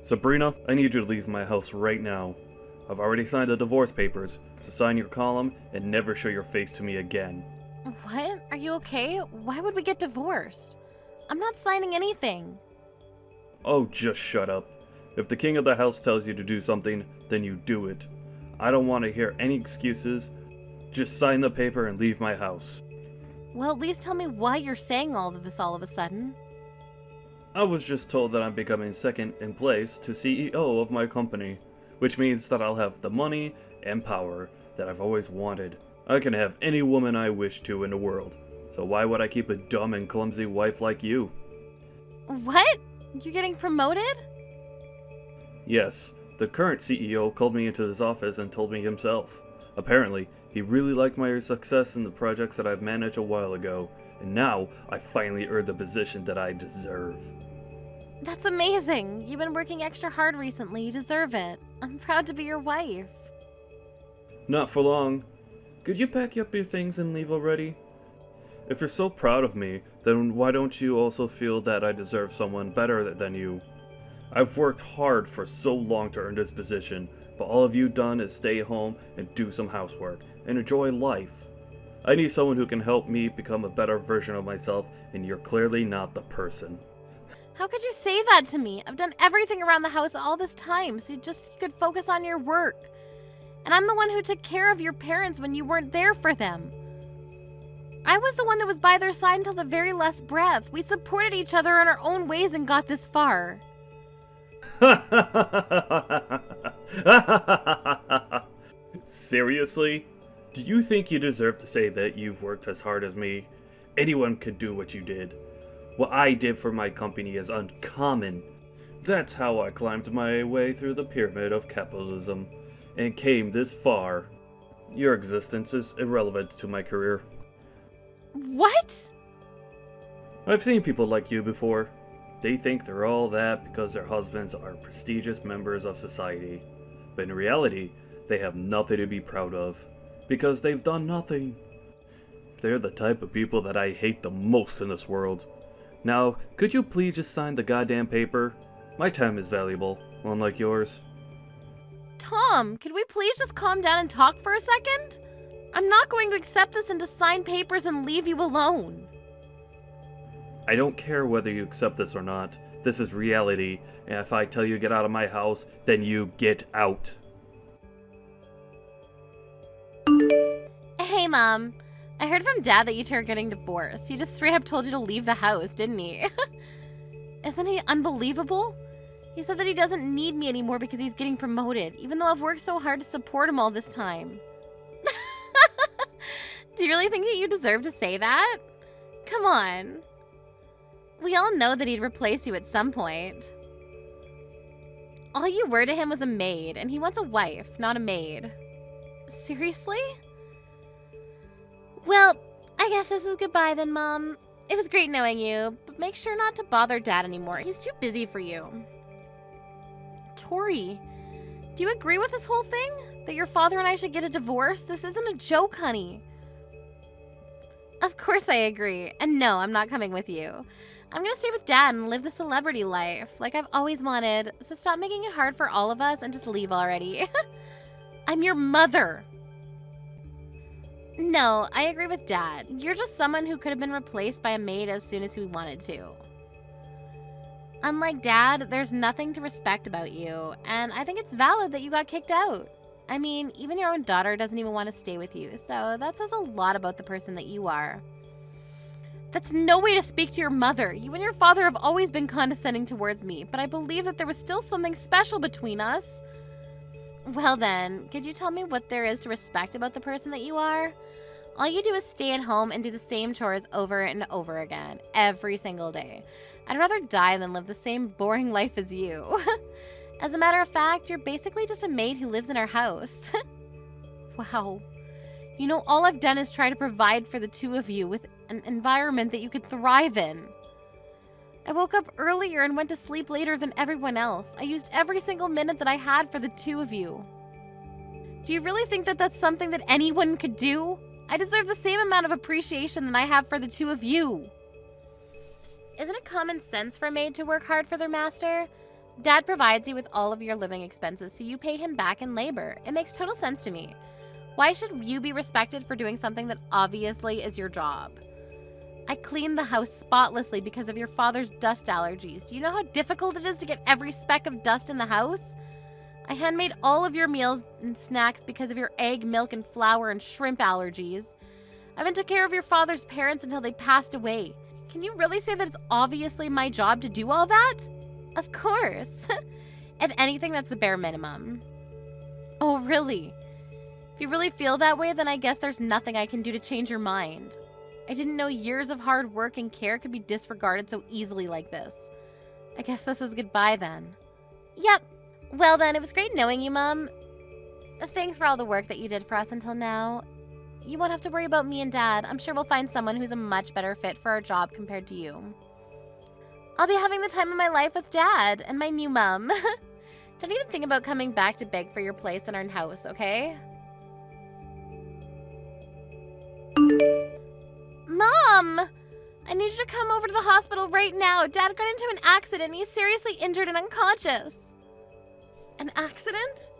Sabrina, I need you to leave my house right now. I've already signed the divorce papers, so sign your column and never show your face to me again. What? Are you okay? Why would we get divorced? I'm not signing anything. Oh, just shut up. If the king of the house tells you to do something, then you do it. I don't want to hear any excuses. Just sign the paper and leave my house. Well, at least tell me why you're saying all of this all of a sudden. I was just told that I'm becoming second in place to CEO of my company, which means that I'll have the money and power that I've always wanted. I can have any woman I wish to in the world, so why would I keep a dumb and clumsy wife like you? What? You're getting promoted? Yes, the current CEO called me into his office and told me himself. Apparently, he really liked my success in the projects that I've managed a while ago, and now I finally earned the position that I deserve. That's amazing. You've been working extra hard recently. You deserve it. I'm proud to be your wife. Not for long. Could you pack up your things and leave already? If you're so proud of me, then why don't you also feel that I deserve someone better than you? I've worked hard for so long to earn this position, but all of you done is stay home and do some housework and enjoy life. I need someone who can help me become a better version of myself, and you're clearly not the person. How could you say that to me? I've done everything around the house all this time, so you could focus on your work. And I'm the one who took care of your parents when you weren't there for them. I was the one that was by their side until the very last breath. We supported each other in our own ways and got this far. Seriously? Do you think you deserve to say that you've worked as hard as me? Anyone could do what you did. What I did for my company is uncommon. That's how I climbed my way through the pyramid of capitalism and came this far. Your existence is irrelevant to my career. What? I've seen people like you before. They think they're all that because their husbands are prestigious members of society. But in reality, they have nothing to be proud of because they've done nothing. They're the type of people that I hate the most in this world. Now, could you please just sign the goddamn paper? My time is valuable, unlike yours. Tom, could we please just calm down and talk for a second? I'm not going to accept this and to sign papers and leave you alone. I don't care whether you accept this or not. This is reality, and if I tell you to get out of my house, then you get out. Hey, Mom. I heard from Dad that you two are getting divorced. He just straight up told you to leave the house, didn't he? Isn't he unbelievable? He said that he doesn't need me anymore because he's getting promoted, even though I've worked so hard to support him all this time. Do you really think that you deserve to say that? Come on. We all know that he'd replace you at some point. All you were to him was a maid, and he wants a wife, not a maid. Seriously? Well, I guess this is goodbye then, Mom. It was great knowing you, but make sure not to bother Dad anymore. He's too busy for you. Tori, do you agree with this whole thing? That your father and I should get a divorce? This isn't a joke, honey. Of course I agree. And no, I'm not coming with you. I'm gonna stay with Dad and live the celebrity life, like I've always wanted. So stop making it hard for all of us and just leave already. I'm your mother. No, I agree with Dad. You're just someone who could have been replaced by a maid as soon as we wanted to. Unlike Dad, there's nothing to respect about you, and I think it's valid that you got kicked out. I mean, even your own daughter doesn't even want to stay with you, so that says a lot about the person that you are. That's no way to speak to your mother. You and your father have always been condescending towards me, but I believe that there was still something special between us. Well then, could you tell me what there is to respect about the person that you are? All you do is stay at home and do the same chores over and over again, every single day. I'd rather die than live the same boring life as you. As a matter of fact, you're basically just a maid who lives in our house. Wow. You know, all I've done is try to provide for the two of you with an environment that you could thrive in. I woke up earlier and went to sleep later than everyone else. I used every single minute that I had for the two of you. Do you really think that that's something that anyone could do? I deserve the same amount of appreciation that I have for the two of you. Isn't it common sense for a maid to work hard for their master? Dad provides you with all of your living expenses, so you pay him back in labor. It makes total sense to me. Why should you be respected for doing something that obviously is your job? I cleaned the house spotlessly because of your father's dust allergies. Do you know how difficult it is to get every speck of dust in the house? I handmade all of your meals and snacks because of your egg, milk, and flour and shrimp allergies. I even took care of your father's parents until they passed away. Can you really say that it's obviously my job to do all that? Of course. If anything, that's the bare minimum. Oh, really? If you really feel that way, then I guess there's nothing I can do to change your mind. I didn't know years of hard work and care could be disregarded so easily like this. I guess this is goodbye then. Yep. Well then, it was great knowing you, Mom. Thanks for all the work that you did for us until now. You won't have to worry about me and Dad. I'm sure we'll find someone who's a much better fit for our job compared to you. I'll be having the time of my life with Dad and my new mom. Don't even think about coming back to beg for your place in our house, okay? Mom! I need you to come over to the hospital right now. Dad got into an accident and he's seriously injured and unconscious. An accident?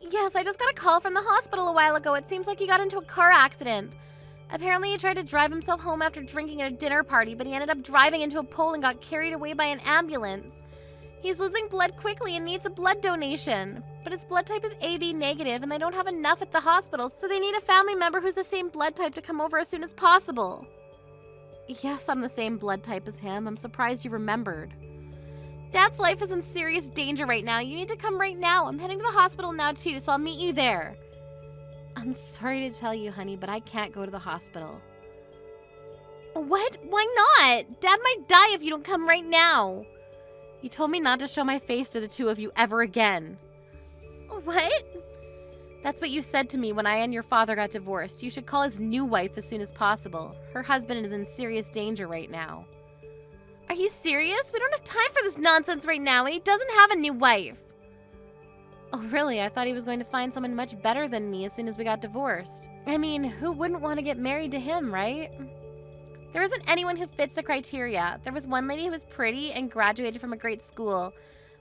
Yes, I just got a call from the hospital a while ago. It seems like he got into a car accident. Apparently he tried to drive himself home after drinking at a dinner party, but he ended up driving into a pole and got carried away by an ambulance. He's losing blood quickly and needs a blood donation. But his blood type is AB negative and they don't have enough at the hospital, so they need a family member who's the same blood type to come over as soon as possible. Yes, I'm the same blood type as him. I'm surprised you remembered. Dad's life is in serious danger right now. You need to come right now. I'm heading to the hospital now too, so I'll meet you there. I'm sorry to tell you, honey, but I can't go to the hospital. What? Why not? Dad might die if you don't come right now. You told me not to show my face to the two of you ever again. What? That's what you said to me when I and your father got divorced. You should call his new wife as soon as possible. Her husband is in serious danger right now. Are you serious? We don't have time for this nonsense right now, and he doesn't have a new wife. Oh, really? I thought he was going to find someone much better than me as soon as we got divorced. I mean, who wouldn't want to get married to him, right? There isn't anyone who fits the criteria. There was one lady who was pretty and graduated from a great school.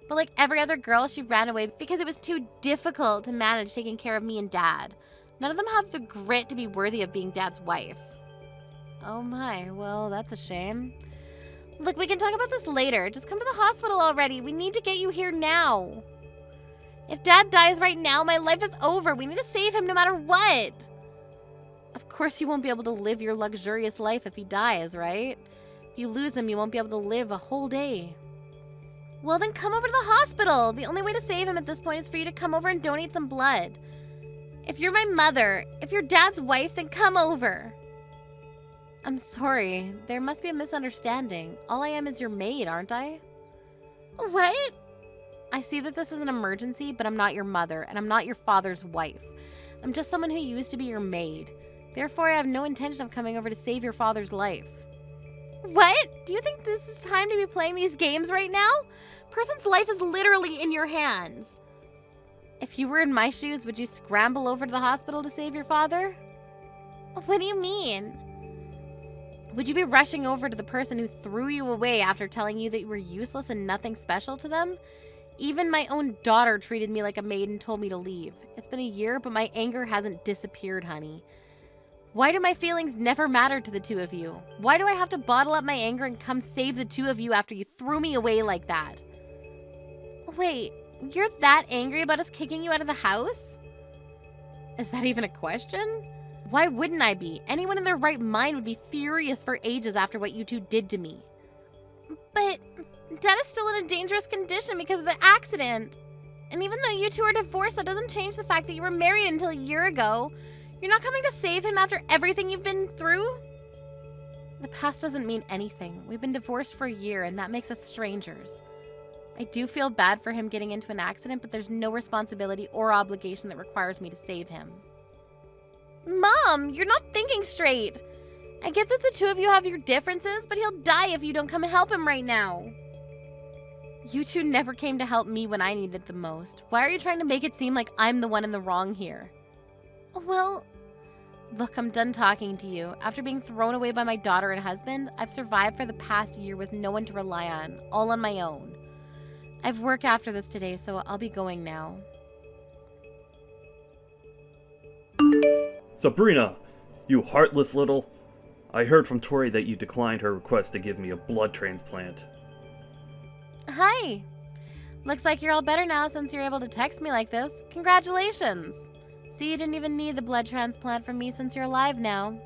But like every other girl, she ran away because it was too difficult to manage taking care of me and Dad. None of them have the grit to be worthy of being Dad's wife. Oh my, well, that's a shame. Look, we can talk about this later. Just come to the hospital already. We need to get you here now. If Dad dies right now, my life is over. We need to save him no matter what. Of course you won't be able to live your luxurious life if he dies, right? If you lose him, you won't be able to live a whole day. Well, then come over to the hospital. The only way to save him at this point is for you to come over and donate some blood. If you're my mother, if you're Dad's wife, then come over. I'm sorry. There must be a misunderstanding. All I am is your maid, aren't I? What? I see that this is an emergency, but I'm not your mother, and I'm not your father's wife. I'm just someone who used to be your maid. Therefore, I have no intention of coming over to save your father's life. What? Do you think this is time to be playing these games right now? Person's life is literally in your hands. If you were in my shoes, would you scramble over to the hospital to save your father? What do you mean? Would you be rushing over to the person who threw you away after telling you that you were useless and nothing special to them? Even my own daughter treated me like a maid and told me to leave. It's been a year, but my anger hasn't disappeared, honey. Why do my feelings never matter to the two of you? Why do I have to bottle up my anger and come save the two of you after you threw me away like that? Wait, you're that angry about us kicking you out of the house? Is that even a question? Why wouldn't I be? Anyone in their right mind would be furious for ages after what you two did to me. But Dad is still in a dangerous condition because of the accident. And even though you two are divorced, that doesn't change the fact that you were married until a year ago. You're not coming to save him after everything you've been through? The past doesn't mean anything. We've been divorced for a year, and that makes us strangers. I do feel bad for him getting into an accident, but there's no responsibility or obligation that requires me to save him. Mom, you're not thinking straight. I get that the two of you have your differences, but he'll die if you don't come and help him right now. You two never came to help me when I needed it the most. Why are you trying to make it seem like I'm the one in the wrong here? Well, look, I'm done talking to you. After being thrown away by my daughter and husband, I've survived for the past year with no one to rely on, all on my own. I've work after this today, so I'll be going now. Sabrina, you heartless little... I heard from Tori that you declined her request to give me a blood transplant. Hi! Looks like you're all better now since you're able to text me like this. Congratulations! See, you didn't even need the blood transplant from me since you're alive now.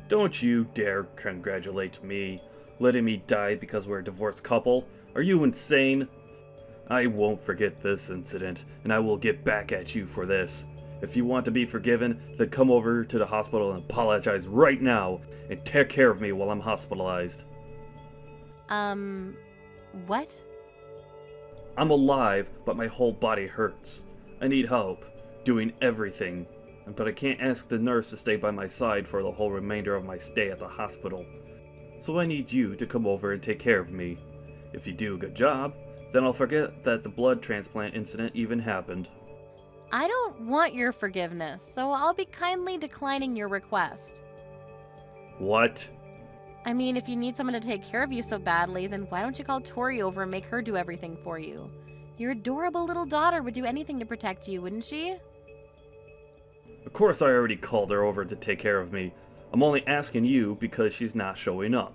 Don't you dare congratulate me, letting me die because we're a divorced couple. Are you insane? I won't forget this incident, and I will get back at you for this. If you want to be forgiven, then come over to the hospital and apologize right now, and take care of me while I'm hospitalized. What? I'm alive, but my whole body hurts. I need help, doing everything. But I can't ask the nurse to stay by my side for the whole remainder of my stay at the hospital. So I need you to come over and take care of me. If you do a good job, then I'll forget that the blood transplant incident even happened. I don't want your forgiveness, so I'll be kindly declining your request. What? I mean, if you need someone to take care of you so badly, then why don't you call Tori over and make her do everything for you? Your adorable little daughter would do anything to protect you, wouldn't she? Of course I already called her over to take care of me. I'm only asking you because she's not showing up.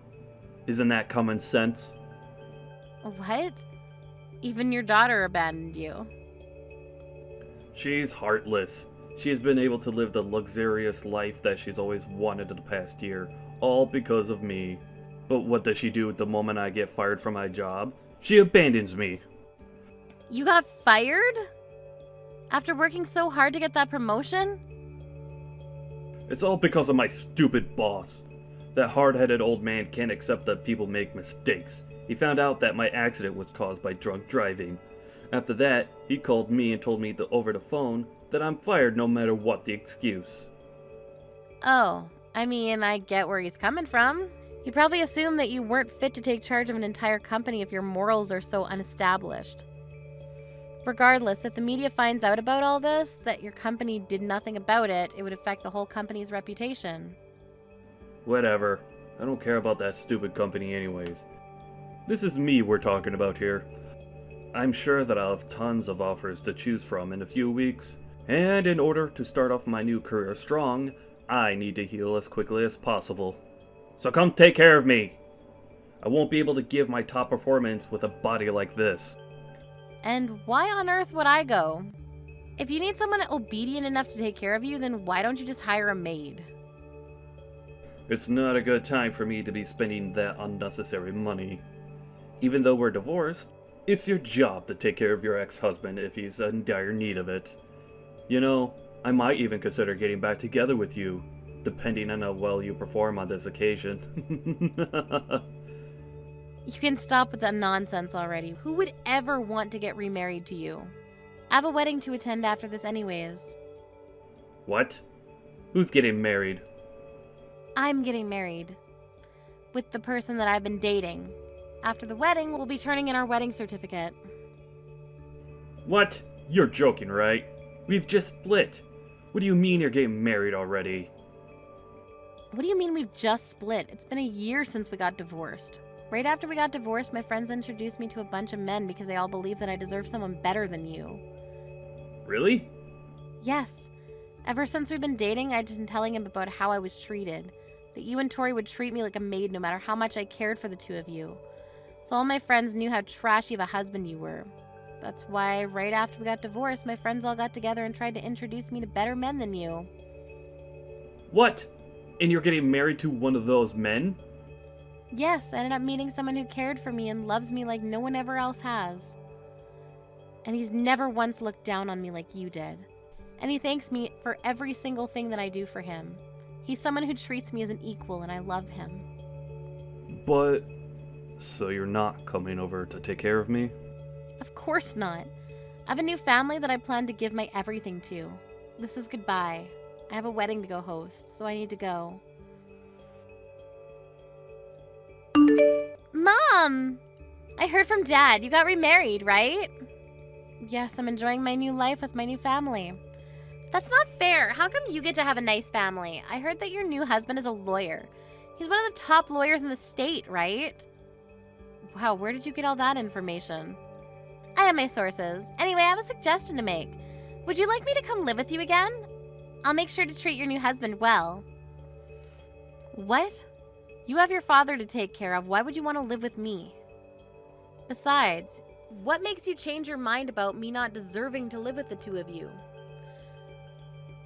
Isn't that common sense? What? Even your daughter abandoned you. She's heartless. She has been able to live the luxurious life that she's always wanted in the past year, all because of me. But what does she do the moment I get fired from my job? She abandons me. You got fired? After working so hard to get that promotion? It's all because of my stupid boss. That hard-headed old man can't accept that people make mistakes. He found out that my accident was caused by drunk driving. After that, he called me and told me over the phone that I'm fired no matter what the excuse. Oh, I mean, I get where he's coming from. He probably assumed that you weren't fit to take charge of an entire company if your morals are so unestablished. Regardless, if the media finds out about all this, that your company did nothing about it, it would affect the whole company's reputation. Whatever. I don't care about that stupid company anyways. This is me we're talking about here. I'm sure that I'll have tons of offers to choose from in a few weeks. And in order to start off my new career strong, I need to heal as quickly as possible. So come take care of me! I won't be able to give my top performance with a body like this. And why on earth would I go? If you need someone obedient enough to take care of you, then why don't you just hire a maid? It's not a good time for me to be spending that unnecessary money. Even though we're divorced, it's your job to take care of your ex-husband if he's in dire need of it. You know, I might even consider getting back together with you, depending on how well you perform on this occasion. You can stop with that nonsense already. Who would ever want to get remarried to you? I have a wedding to attend after this anyways. What? Who's getting married? I'm getting married. With the person that I've been dating. After the wedding, we'll be turning in our wedding certificate. What? You're joking, right? We've just split. What do you mean you're getting married already? What do you mean we've just split? It's been a year since we got divorced. Right after we got divorced, my friends introduced me to a bunch of men because they all believe that I deserve someone better than you. Really? Yes. Ever since we've been dating, I've been telling him about how I was treated. That you and Tori would treat me like a maid no matter how much I cared for the two of you. So all my friends knew how trashy of a husband you were. That's why right after we got divorced, my friends all got together and tried to introduce me to better men than you. What? And you're getting married to one of those men? Yes, I ended up meeting someone who cared for me and loves me like no one ever else has. And he's never once looked down on me like you did. And he thanks me for every single thing that I do for him. He's someone who treats me as an equal and I love him. But... so you're not coming over to take care of me? Of course not. I have a new family that I plan to give my everything to. This is goodbye. I have a wedding to go host, so I need to go. Mom! I heard from Dad. You got remarried, right? Yes, I'm enjoying my new life with my new family. That's not fair. How come you get to have a nice family? I heard that your new husband is a lawyer. He's one of the top lawyers in the state, right? Wow, where did you get all that information? I have my sources. Anyway, I have a suggestion to make. Would you like me to come live with you again? I'll make sure to treat your new husband well. What? You have your father to take care of. Why would you want to live with me? Besides, what makes you change your mind about me not deserving to live with the two of you?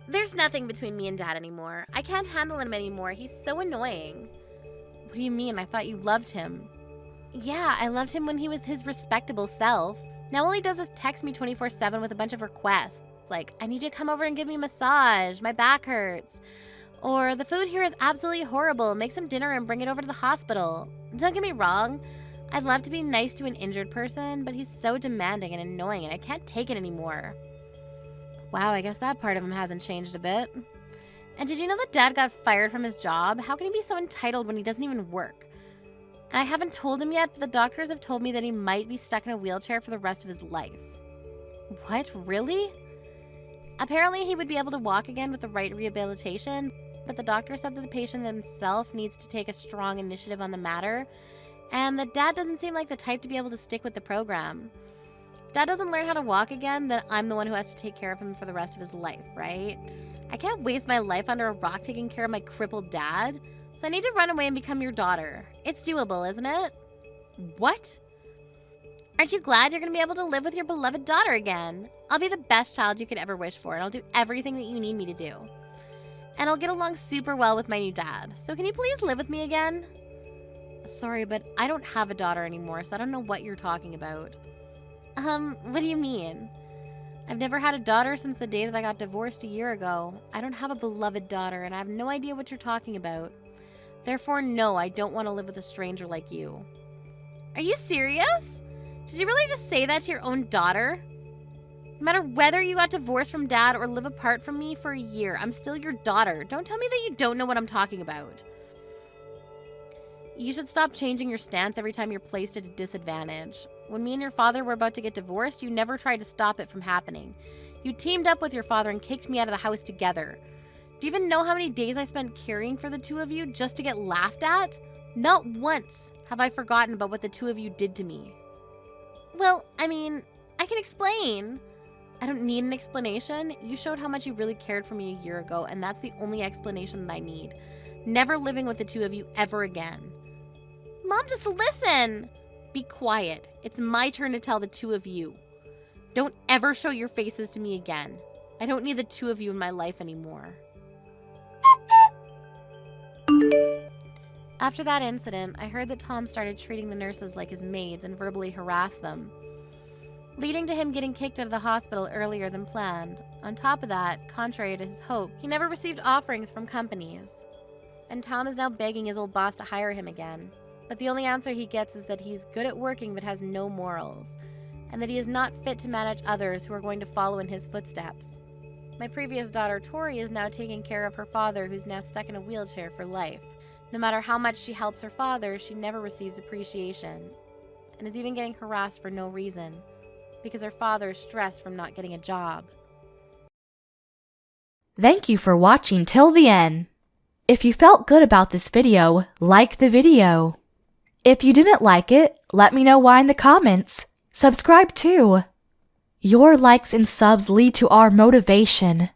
There's nothing between me and Dad anymore. I can't handle him anymore. He's so annoying. What do you mean? I thought you loved him. Yeah, I loved him when he was his respectable self. Now all he does is text me 24/7 with a bunch of requests. Like, I need you to come over and give me a massage. My back hurts. Or, the food here is absolutely horrible. Make some dinner and bring it over to the hospital. Don't get me wrong. I'd love to be nice to an injured person, but he's so demanding and annoying and I can't take it anymore. Wow, I guess that part of him hasn't changed a bit. And did you know that Dad got fired from his job? How can he be so entitled when he doesn't even work? And I haven't told him yet, but the doctors have told me that he might be stuck in a wheelchair for the rest of his life. What? Really? Apparently he would be able to walk again with the right rehabilitation, but the doctor said that the patient himself needs to take a strong initiative on the matter, and that Dad doesn't seem like the type to be able to stick with the program. If Dad doesn't learn how to walk again, then I'm the one who has to take care of him for the rest of his life, right? I can't waste my life under a rock taking care of my crippled dad, so I need to run away and become your daughter. It's doable, isn't it? What? Aren't you glad you're going to be able to live with your beloved daughter again? I'll be the best child you could ever wish for, and I'll do everything that you need me to do. And I'll get along super well with my new dad. So can you please live with me again? Sorry, but I don't have a daughter anymore, so I don't know what you're talking about. What do you mean? I've never had a daughter since the day that I got divorced a year ago. I don't have a beloved daughter, and I have no idea what you're talking about. Therefore, no, I don't want to live with a stranger like you. Are you serious? Did you really just say that to your own daughter? No matter whether you got divorced from Dad or live apart from me for a year, I'm still your daughter. Don't tell me that you don't know what I'm talking about. You should stop changing your stance every time you're placed at a disadvantage. When me and your father were about to get divorced, you never tried to stop it from happening. You teamed up with your father and kicked me out of the house together. Do you even know how many days I spent caring for the two of you just to get laughed at? Not once have I forgotten about what the two of you did to me. Well, I mean, I can explain. I don't need an explanation. You showed how much you really cared for me a year ago, and that's the only explanation that I need. Never living with the two of you ever again. Mom, just listen. Be quiet. It's my turn to tell the two of you. Don't ever show your faces to me again. I don't need the two of you in my life anymore. After that incident, I heard that Tom started treating the nurses like his maids and verbally harassed them, leading to him getting kicked out of the hospital earlier than planned. On top of that, contrary to his hope, he never received offerings from companies. And Tom is now begging his old boss to hire him again. But the only answer he gets is that he's good at working but has no morals, and that he is not fit to manage others who are going to follow in his footsteps. My previous daughter, Tori, is now taking care of her father, who's now stuck in a wheelchair for life. No matter how much she helps her father, she never receives appreciation, and is even getting harassed for no reason, because her father is stressed from not getting a job. Thank you for watching till the end. If you felt good about this video, like the video. If you didn't like it, let me know why in the comments. Subscribe too. Your likes and subs lead to our motivation.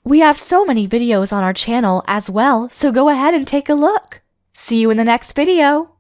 We have so many videos on our channel as well, so go ahead and take a look. See you in the next video.